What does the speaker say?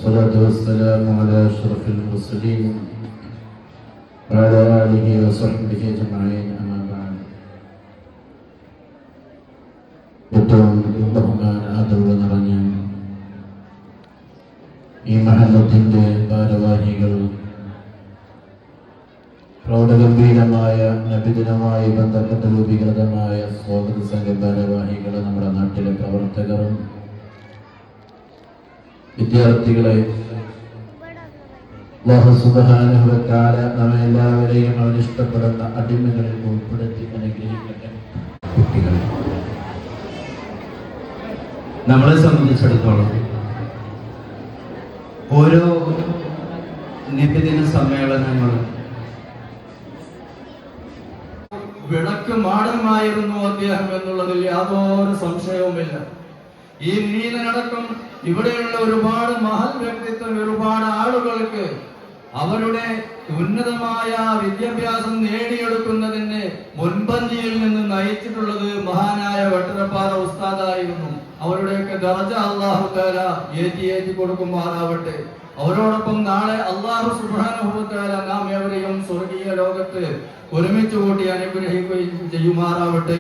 والصلاة والسلام على أشرف المرسلين وعلى آله وصحبه أجمعين أما بعد. ഏറ്റവും ബഹുമാന ആദരവ് നിറഞ്ഞ ഈ മഹല്ലത്തിന്റെ ഭാരവാഹികൾ, പ്രൗഢഗംഭീരമായ നബിദിനവുമായി ബന്ധപ്പെട്ട രൂപീകൃതമായ സ്വാഗത സംഘ ഭാരവാഹികൾ, നമ്മുടെ നാട്ടിലെ പ്രവർത്തകരും വിദ്യാർത്ഥികളെ, അല്ലാഹു സുബ്ഹാനഹു വ തആല നമ്മെല്ലാവരെയും അവൻ ഇഷ്ടപ്പെടുന്ന അടിമകളിൽ ഉൾപ്പെടുത്തി അനുഗ്രഹിക്കട്ടെ. കുട്ടികളെ, നമ്മളെ സംബന്ധിച്ചിടത്തോളം ഓരോ നബിദിന സമ്മേളനങ്ങളും വിളക്ക് മാടമായിരുന്നു അദ്ദേഹം എന്നുള്ളതിൽ യാതൊരു സംശയവുമില്ല. ഈ നീലനടക്കം ഇവിടെയുള്ള ഒരുപാട് മഹൽ വ്യക്തിത്വം, ഒരുപാട് ആളുകൾക്ക് അവരുടെ ഉന്നതമായ വിദ്യാഭ്യാസം നേടിയെടുക്കുന്നതിന് മുൻപന്തിയിൽ നിന്ന് നയിച്ചിട്ടുള്ളത് മഹാനായ വട്ടരപ്പാറ ഉസ്താദായിരുന്നു. അവരുടെയൊക്കെ ദർജ അല്ലാഹു തആല ഏറ്റി കൊടുക്കുമാറാവട്ടെ. അവരോടൊപ്പം നാളെ അല്ലാഹു സുബ്ഹാനഹു വ തആല നാം എവരെയും സ്വർഗീയ ലോകത്ത് ഒരുമിച്ച് കൂട്ടി അനുഗ്രഹിക്കുകയും ചെയ്യുമാറാവട്ടെ.